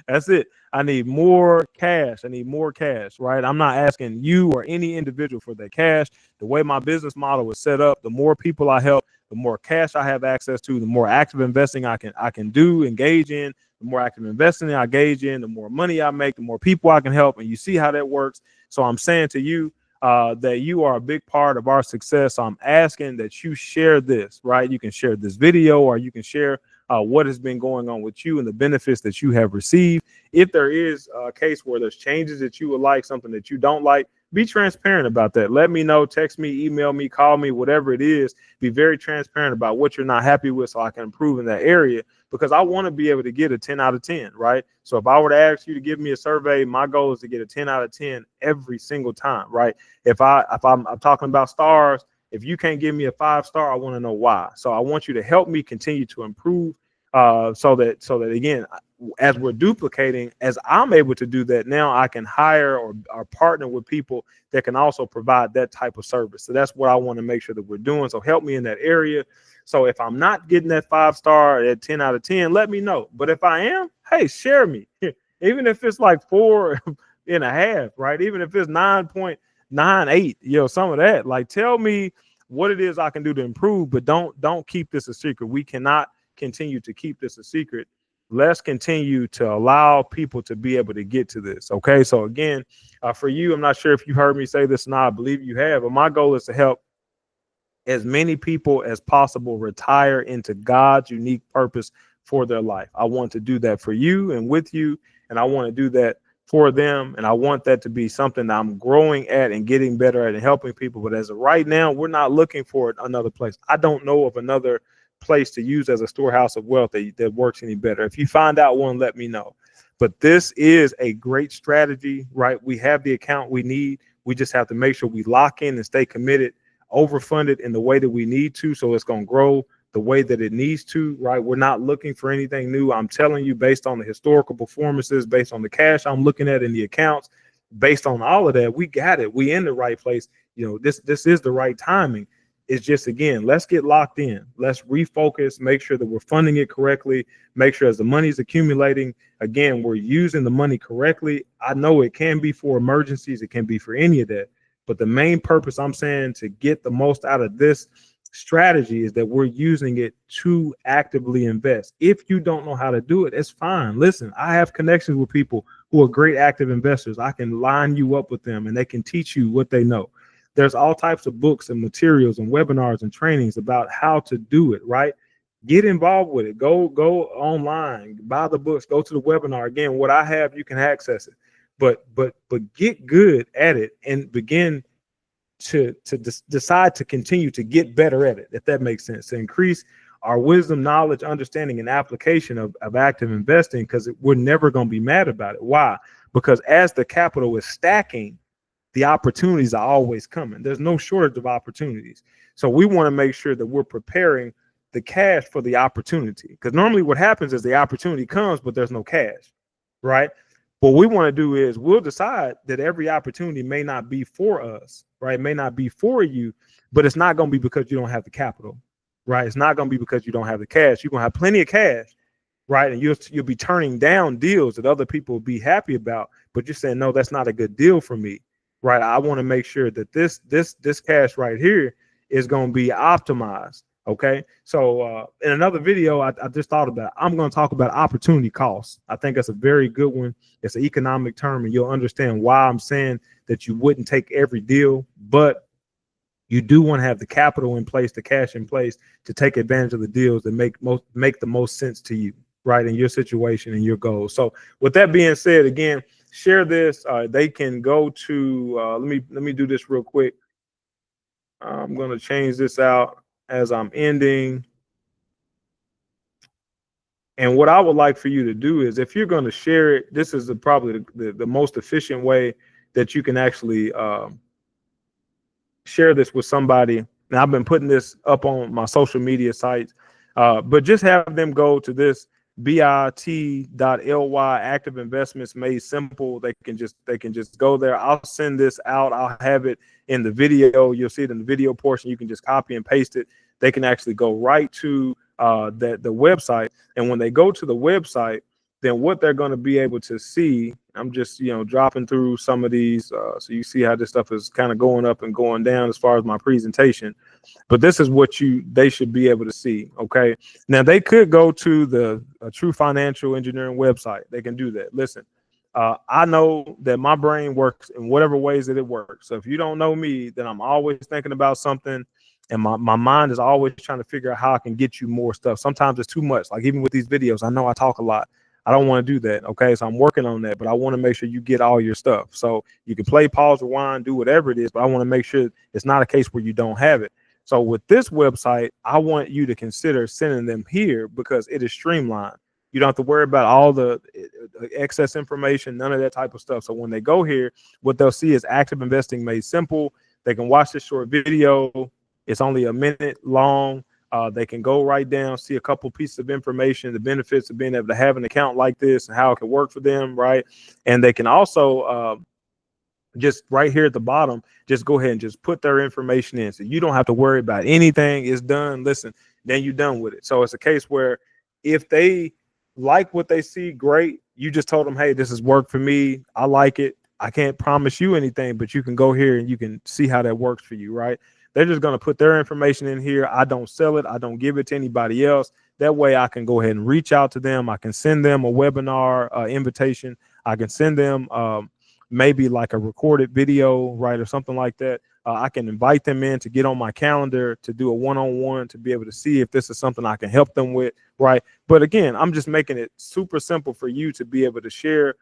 That's it. I need more cash. I need more cash, right? I'm not asking you or any individual for that cash. The way my business model is set up, the more people I help, the more cash I have access to, the more active investing I can engage in. The more active investing I engage in, the more money I make, the more people I can help. And you see how that works. So I'm saying to you that you are a big part of our success. So I'm asking that you share this, right? You can share this video, or you can share what has been going on with you and the benefits that you have received. If there is a case where there's changes that you would like, something that you don't like, be transparent about that. Let me know, text me, email me, call me, whatever it is. Be very transparent about what you're not happy with so I can improve in that area, because I want to be able to get a 10 out of 10, right? So if I were to ask you to give me a survey, my goal is to get a 10 out of 10 every single time, right? If I'm talking about stars, if you can't give me a 5-star, I want to know why. So I want you to help me continue to improve, so that again, as we're duplicating, as I'm able to do that, now I can hire or partner with people that can also provide that type of service. So that's what I want to make sure that we're doing. So help me in that area. So if I'm not getting that 5-star at 10 out of 10, let me know. But if I am, hey, share me. Even if it's like 4.5, right? Even if it's 9.98, some of that. Like, tell me what it is I can do to improve, but don't keep this a secret. We cannot continue to keep this a secret. Let's continue to allow people to be able to get to this. Okay. So again, for you, I'm not sure if you heard me say this or not. I believe you have, but my goal is to help as many people as possible retire into God's unique purpose for their life. I want to do that for you and with you, and I want to do that for them. And I want that to be something that I'm growing at and getting better at and helping people. But as of right now, we're not looking for another place. I don't know of another place to use as a storehouse of wealth that works any better. If you find out one, let me know. But this is a great strategy, right? We have the account we need. We just have to make sure we lock in and stay committed, overfunded in the way that we need to, so it's going to grow the way that it needs to, right? We're not looking for anything new. I'm telling you, based on the historical performances, based on the cash I'm looking at in the accounts, based on all of that, we got it. We in the right place. This is the right timing. It's just, again, let's get locked in. Let's refocus, make sure that we're funding it correctly, make sure as the money's accumulating, again, we're using the money correctly. I know it can be for emergencies. It can be for any of that. But the main purpose I'm saying to get the most out of this strategy is that we're using it to actively invest. If you don't know how to do it, it's fine. Listen, I have connections with people who are great active investors. I can line you up with them and they can teach you what they know. There's all types of books and materials and webinars and trainings about how to do it, right? Get involved with it. Go online, buy the books, go to the webinar. Again, what I have, you can access it. But get good at it and begin to decide to continue to get better at it, if that makes sense, to increase our wisdom, knowledge, understanding, and application of active investing, because we're never going to be mad about it. Why? Because as the capital is stacking, the opportunities are always coming. There's no shortage of opportunities. So we want to make sure that we're preparing the cash for the opportunity, because normally what happens is the opportunity comes, but there's no cash, right? What we want to do is we'll decide that every opportunity may not be for us, right? It may not be for you, but it's not going to be because you don't have the capital, right? It's not going to be because you don't have the cash. You're going to have plenty of cash, right? And you'll be turning down deals that other people will be happy about, but you're saying, no, that's not a good deal for me, right? I want to make sure that this cash right here is going to be optimized. Okay. So in another video, I just thought about, I'm going to talk about opportunity costs. I think that's a very good one. It's an economic term, and you'll understand why I'm saying that you wouldn't take every deal, but you do want to have the capital in place, the cash in place to take advantage of the deals that make the most sense to you, right, in your situation and your goals. So with that being said, again, share this. They can go to, let me do this real quick. I'm going to change this out as I'm ending. And what I would like for you to do is, if you're going to share it, this is probably the most efficient way that you can actually share this with somebody. Now, I've been putting this up on my social media sites, but just have them go to this bit.ly, active investments made simple. They can just go there. I'll send this out. I'll have it in the video. You'll see it in the video portion. You can just copy and paste it. They can actually go right to the website. And when they go to the website, then what they're going to be able to see, I'm just, dropping through some of these, so you see how this stuff is kind of going up and going down as far as my presentation. But this is what they should be able to see. Okay. Now they could go to the True Financial Engineering website. They can do that. Listen, I know that my brain works in whatever ways that it works. So if you don't know me, then I'm always thinking about something, and my mind is always trying to figure out how I can get you more stuff. Sometimes it's too much. Like even with these videos, I know I talk a lot. I don't want to do that. Okay. So I'm working on that, but I want to make sure you get all your stuff. So you can play, pause, rewind, do whatever it is, but I want to make sure it's not a case where you don't have it. So with this website, I want you to consider sending them here because it is streamlined. You don't have to worry about all the excess information, none of that type of stuff. So when they go here, what they'll see is active investing made simple. They can watch this short video. It's only a minute long. They can go right down, see a couple pieces of information, the benefits of being able to have an account like this and how it can work for them, right? And they can also just right here at the bottom, just go ahead and just put their information in. So you don't have to worry about anything. It's done. Listen, then you're done with it. So it's a case where if they like what they see, great. You just told them, hey, this has worked for me. I like it. I can't promise you anything, but you can go here and you can see how that works for you, right? They're just going to put their information in here. I don't sell it. I don't give it to anybody else. That way I can go ahead and reach out to them. I can send them a webinar invitation. I can send them maybe like a recorded video, right, or something like that. I can invite them in to get on my calendar to do a one-on-one to be able to see if this is something I can help them with, right? But again, I'm just making it super simple for you to be able to share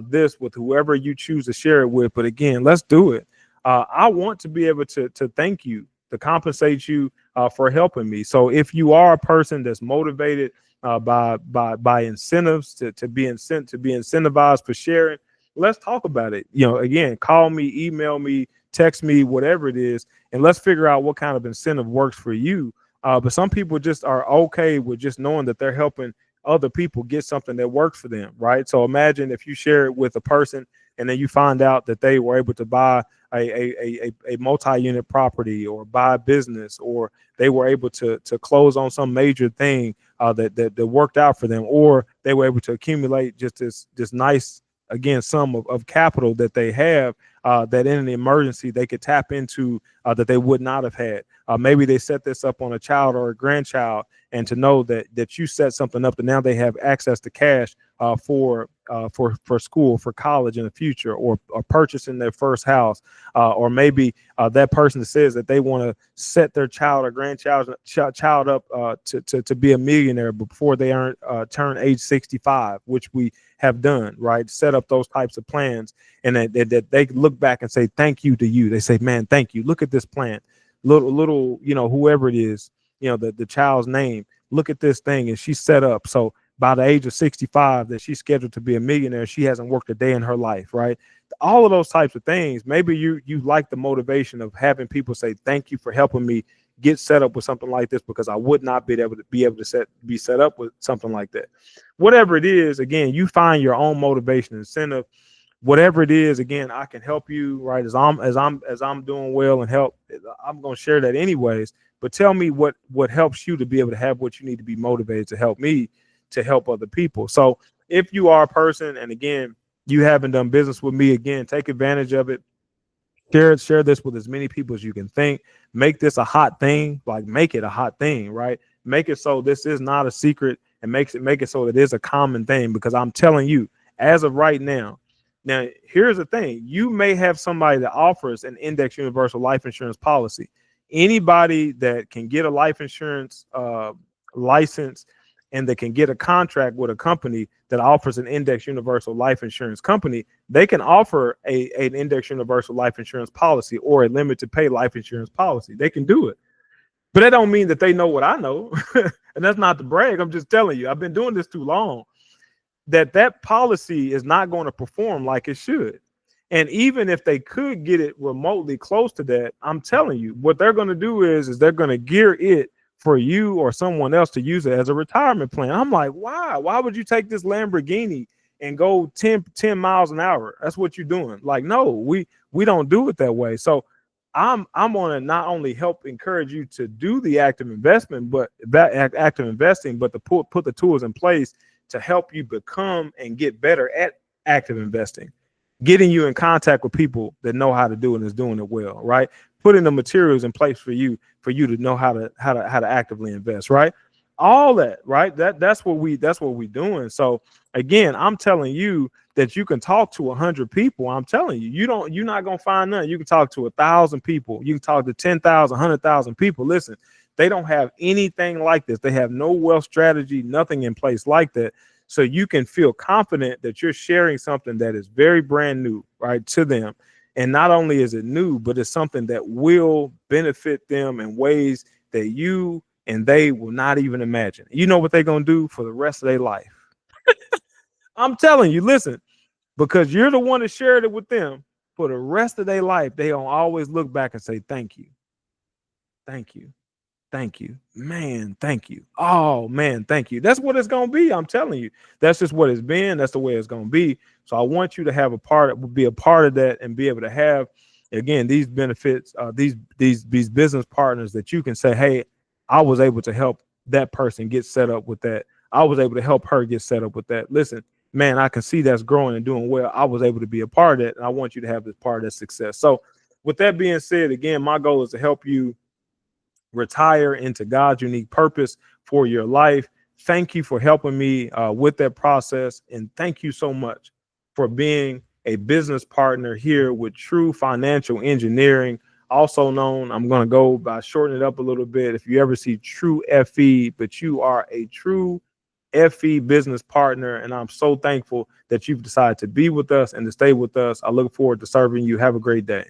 this with whoever you choose to share it with. But again, let's do it. I want to be able to thank you, to compensate you for helping me. So if you are a person that's motivated by incentives to be incentivized for sharing, let's talk about it. Again, call me, email me, text me, whatever it is, and let's figure out what kind of incentive works for you. But some people just are okay with just knowing that they're helping other people get something that works for them, right? So imagine if you share it with a person and then you find out that they were able to buy a multi-unit property or buy a business, or they were able to close on some major thing that worked out for them, or they were able to accumulate just this nice, again, sum of capital that they have that in an emergency they could tap into that they would not have had. Maybe they set this up on a child or a grandchild, and to know that you set something up that now they have access to cash for school, for college in the future, or purchasing their first house, or maybe that person that says that they want to set their child or grandchild child up to be a millionaire before they turn age 65, which we have done, right? Set up those types of plans, and that they look back and say thank you to you. They say, man, thank you. Look at this plan. Little, whoever it is, the child's name. Look at this thing, and she's set up. So by the age of 65, that she's scheduled to be a millionaire, she hasn't worked a day in her life, right? All of those types of things. Maybe you like the motivation of having people say thank you for helping me get set up with something like this, because I would not be able to be set up with something like that. Whatever it is, again, you find your own motivation, incentive. Whatever it is, again, I can help you, right? As I'm doing well and help, I'm going to share that anyways. But tell me what helps you to be able to have what you need to be motivated to help me to help other people. So if you are a person, and again, you haven't done business with me, again, take advantage of it. Share this with as many people as you can think. Make this a hot thing, like make it a hot thing, right? Make it so this is not a secret, and make it so it is a common thing, because I'm telling you, as of right now, here's the thing. You may have somebody that offers an index universal life insurance policy. Anybody that can get a life insurance license and that can get a contract with a company that offers an index universal life insurance company, they can offer an index universal life insurance policy or a limited pay life insurance policy. They can do it. But that don't mean that they know what I know. And that's not to brag. I'm just telling you, I've been doing this too long. That policy is not going to perform like it should. And even if they could get it remotely close to that, I'm telling you, what they're going to do is they're going to gear it for you or someone else to use it as a retirement plan. I'm like, why would you take this Lamborghini and go 10 miles an hour? That's what you're doing. Like, no, we don't do it that way. So I'm going to not only help encourage you to do the active investing, but to put the tools in place to help you become and get better at active investing, getting you in contact with people that know how to do it and is doing it well, right? Putting the materials in place for you to know how to actively invest, right? All that, right? That's what we doing. So again, I'm telling you that you can talk to 100 people. I'm telling you, you're not gonna find none. You can talk to 1,000 people. You can talk to 10,000, 100,000 people. Listen, they don't have anything like this. They have no wealth strategy, nothing in place like that. So you can feel confident that you're sharing something that is very brand new, right, to them. And not only is it new, but it's something that will benefit them in ways that you and they will not even imagine. You know what they're going to do for the rest of their life. I'm telling you, listen, because you're the one that shared it with them for the rest of their life. They don't always look back and say, thank you. Thank you. Thank you, man. Thank you. Oh, man. Thank you. That's what it's going to be. I'm telling you, that's just what it's been. That's the way it's going to be. So I want you to have be a part of that and be able to have, again, these benefits, these business partners that you can say, hey, I was able to help that person get set up with that. I was able to help her get set up with that. Listen, man, I can see that's growing and doing well. I was able to be a part of that. And I want you to have this part of that success. So with that being said, again, my goal is to help you retire into God's unique purpose for your life. Thank you for helping me with that process. And thank you so much for being a business partner here with True Financial Engineering, also known, I'm going to go by shortening it up a little bit. If you ever see True FE, but you are a True FE business partner. And I'm so thankful that you've decided to be with us and to stay with us. I look forward to serving you. Have a great day.